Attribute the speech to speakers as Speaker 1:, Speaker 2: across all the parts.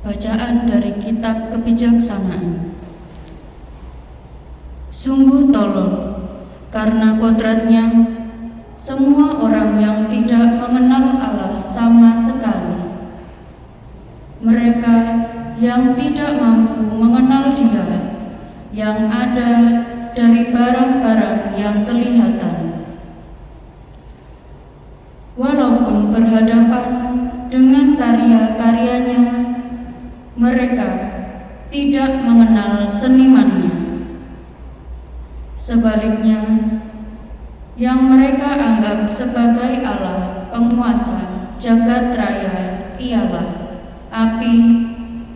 Speaker 1: Bacaan dari Kitab Kebijaksanaan. Sungguh tolol, karena kodratnya semua orang yang tidak mengenal Allah sama sekali. Mereka yang tidak mampu mengenal Dia yang ada dari barang-barang yang kelihatan. Walaupun berhadapan dengan karya-karyanya, mereka tidak mengenal senimannya. Sebaliknya, yang mereka anggap sebagai Allah penguasa jagat raya ialah api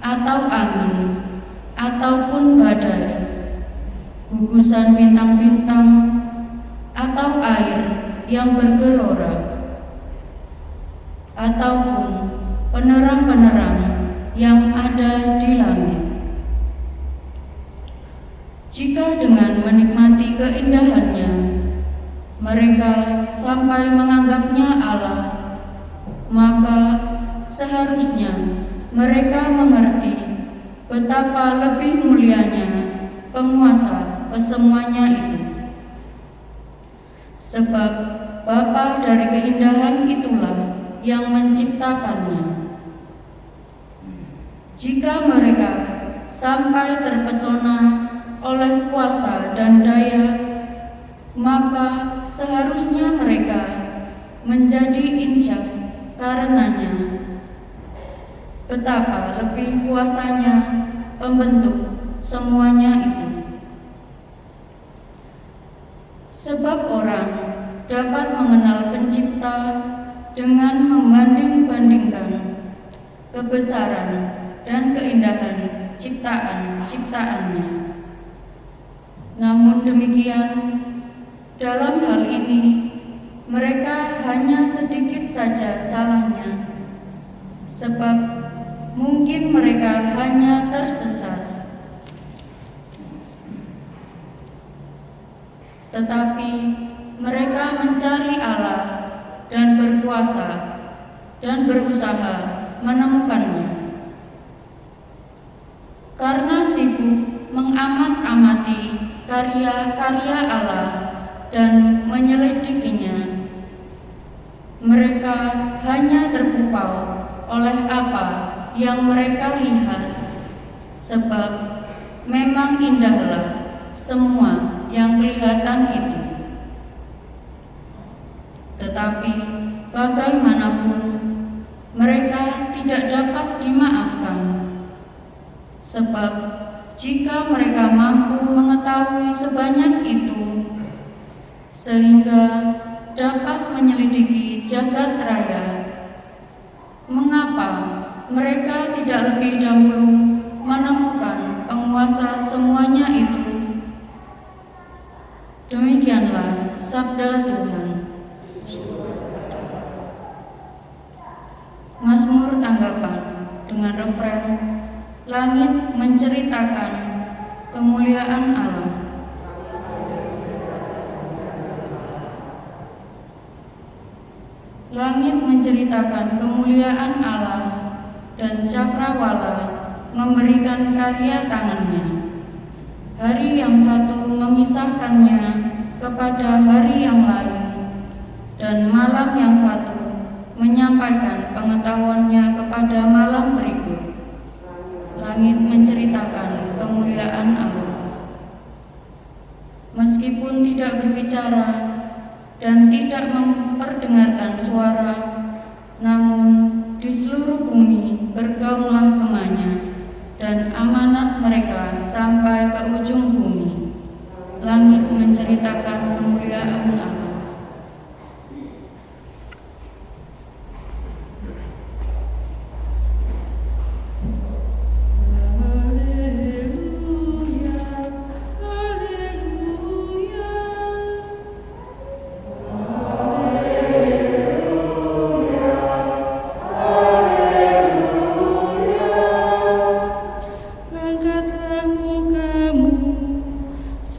Speaker 1: atau angin ataupun badai, gugusan bintang-bintang atau air yang bergelora, ataupun penerang-penerang yang ada di langit. Jika dengan menikmati keindahannya mereka sampai menganggapnya Allah, maka seharusnya mereka mengerti betapa lebih mulianya penguasa kesemuanya itu. Sebab Bapa dari keindahan itulah yang menciptakannya. Jika mereka sampai terpesona oleh kuasa dan daya, maka seharusnya mereka menjadi insyaf karenanya. Betapa lebih kuasanya pembentuk semuanya itu. Sebab orang dapat mengenal Pencipta dengan membanding-bandingkan kebesaran dan keindahan ciptaan-ciptaannya. Namun demikian, dalam hal ini mereka hanya sedikit saja salahnya, sebab mungkin mereka hanya tersesat. Tetapi mereka mencari Allah dan berkuasa dan berusaha menemukannya. Karena sibuk mengamat-amati karya-karya Allah dan menyelidikinya, mereka hanya terpukau oleh apa yang mereka lihat, sebab memang indahlah semua yang kelihatan itu. Tetapi bagaimanapun mereka tidak dapat dimaafkan, sebab jika mereka mampu mengetahui sebanyak itu, sehingga dapat menyelidiki jagat raya, mengapa mereka tidak lebih dahulu menemukan penguasa semuanya itu? Demikianlah sabda Tuhan. Mazmur tanggapan dengan refren Langit menceritakan kemuliaan Allah. Langit menceritakan kemuliaan Allah, dan cakrawala memberikan karya tangannya. Hari yang satu mengisahkannya kepada hari yang lain, dan malam yang satu menyampaikan pengetahuannya kepada malam berikut. Langit menceritakan kemuliaan Allah. Meskipun tidak berbicara dan tidak memperdengarkan suara, namun di seluruh bumi bergaunglah kemahnya, dan amanat mereka sampai ke ujung bumi. Langit menceritakan kemuliaan Allah.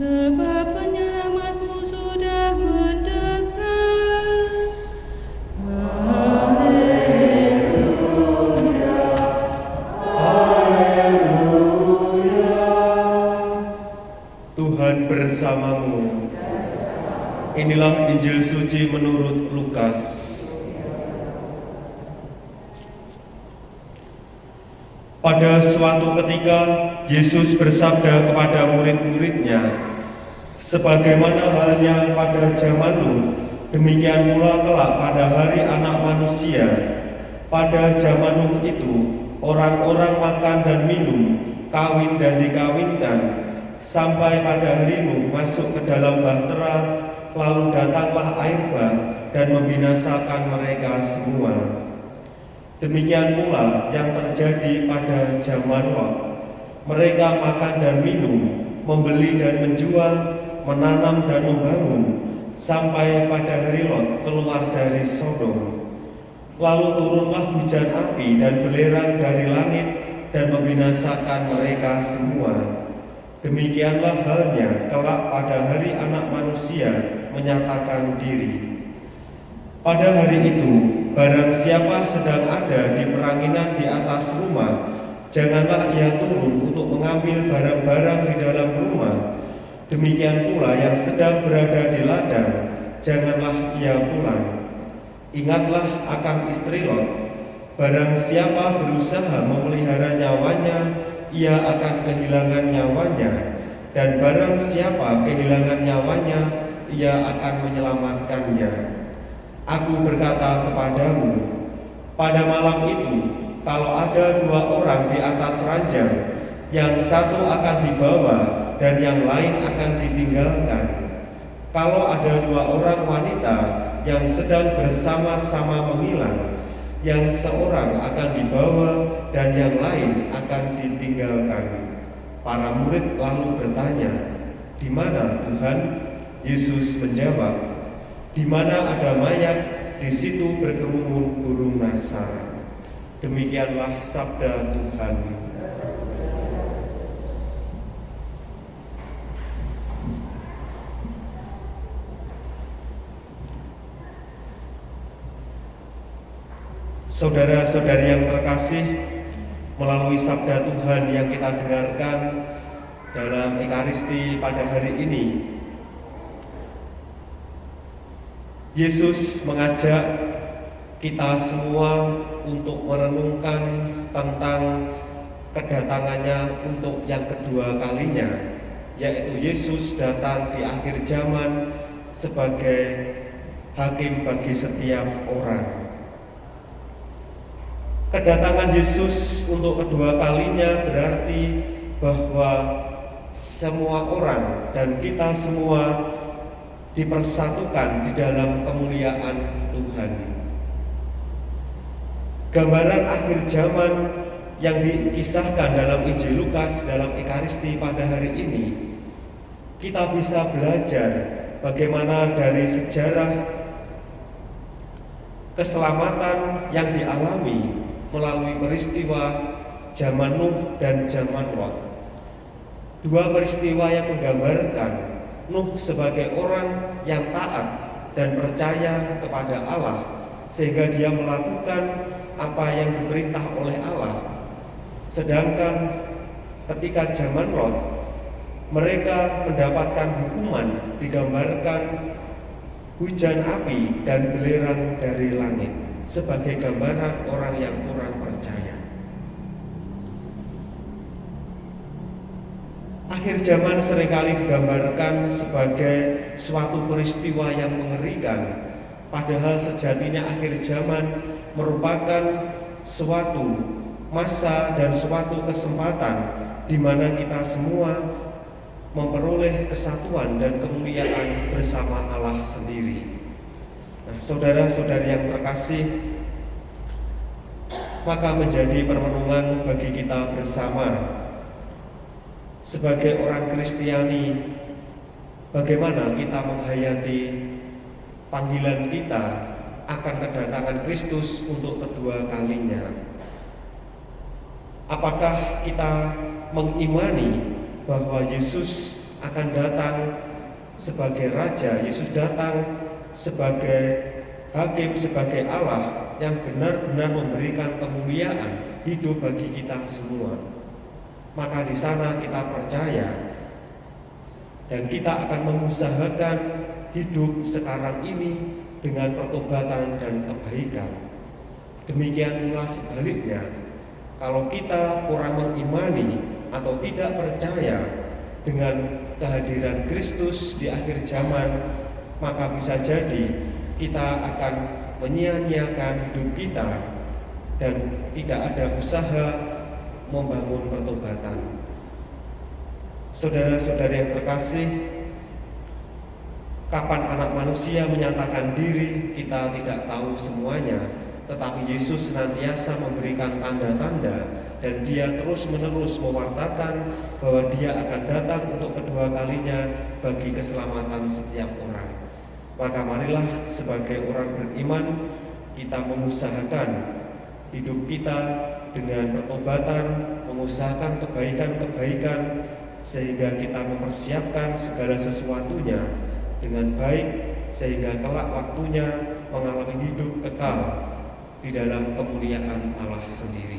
Speaker 2: Sebab penyelamatmu sudah suci menurut Lukas. Pada suatu ketika, Yesus bersabda kepada murid-muridnya, "Sebagaimana halnya pada zaman Nuh, demikian pula kelak pada hari Anak Manusia. Pada zaman Nuh itu, orang-orang makan dan minum, kawin dan dikawinkan, sampai pada hari Nuh masuk ke dalam bahtera, lalu datanglah air bah dan membinasakan mereka semua. Demikian pula yang terjadi pada zaman Lot. Mereka makan dan minum, membeli dan menjual, menanam dan membangun, sampai pada hari Lot keluar dari Sodom. Lalu turunlah hujan api dan belerang dari langit dan membinasakan mereka semua. Demikianlah halnya kelak pada hari Anak Manusia menyatakan diri. Pada hari itu, barang siapa sedang ada di peranginan di atas rumah, janganlah ia turun untuk mengambil barang-barang di dalam rumah. Demikian pula yang sedang berada di ladang, janganlah ia pulang. Ingatlah akan istri Lot. Barang siapa berusaha memelihara nyawanya, ia akan kehilangan nyawanya, dan barang siapa kehilangan nyawanya, ia akan menyelamatkannya. Aku berkata kepadamu, pada malam itu, kalau ada dua orang di atas ranjang, yang satu akan dibawa dan yang lain akan ditinggalkan. Kalau ada dua orang wanita yang sedang bersama-sama menghilang, yang seorang akan dibawa dan yang lain akan ditinggalkan." Para murid lalu bertanya, "Di mana Tuhan?" Yesus menjawab, "Di mana ada mayat, di situ berkerumun burung nasar." Demikianlah sabda Tuhan. Saudara-saudari yang terkasih, melalui sabda Tuhan yang kita dengarkan dalam Ekaristi pada hari ini, Yesus mengajak kita semua untuk merenungkan tentang kedatangannya untuk yang kedua kalinya, yaitu Yesus datang di akhir zaman sebagai hakim bagi setiap orang. Kedatangan Yesus untuk kedua kalinya berarti bahwa semua orang dan kita semua dipersatukan di dalam kemuliaan Tuhan. Gambaran akhir zaman yang dikisahkan dalam Injil Lukas dalam Ekaristi pada hari ini, kita bisa belajar bagaimana dari sejarah keselamatan yang dialami melalui peristiwa zaman Nuh dan zaman Lot. Dua peristiwa yang menggambarkan Nuh sebagai orang yang taat dan percaya kepada Allah, sehingga dia melakukan apa yang diperintah oleh Allah. Sedangkan ketika zaman Lot, mereka mendapatkan hukuman, digambarkan hujan api dan belerang dari langit sebagai gambaran orang yang kurang percaya. Akhir zaman seringkali digambarkan sebagai suatu peristiwa yang mengerikan, padahal sejatinya akhir zaman merupakan suatu masa dan suatu kesempatan di mana kita semua memperoleh kesatuan dan kemuliaan bersama Allah sendiri. Nah, saudara-saudari yang terkasih, maka menjadi permenungan bagi kita bersama sebagai orang Kristiani, bagaimana kita menghayati panggilan kita akan kedatangan Kristus untuk kedua kalinya. Apakah kita mengimani bahwa Yesus akan datang sebagai Raja, Yesus datang sebagai hakim, sebagai Allah yang benar-benar memberikan kemuliaan hidup bagi kita semua? Maka di sana kita percaya dan kita akan mengusahakan hidup sekarang ini dengan pertobatan dan kebaikan. Demikian pula sebaliknya, kalau kita kurang mengimani atau tidak percaya dengan kehadiran Kristus di akhir zaman, maka bisa jadi kita akan menyia-nyiakan hidup kita dan tidak ada usaha membangun pertobatan. Saudara-saudara yang terkasih, kapan anak manusia menyatakan diri, kita tidak tahu semuanya, tetapi Yesus senantiasa memberikan tanda-tanda dan dia terus-menerus mewartakan bahwa dia akan datang untuk kedua kalinya bagi keselamatan setiap orang. Maka marilah sebagai orang beriman kita mengusahakan hidup kita dengan pertobatan, mengusahakan kebaikan-kebaikan sehingga kita mempersiapkan segala sesuatunya dengan baik sehingga kelak waktunya mengalami hidup kekal di dalam kemuliaan Allah sendiri.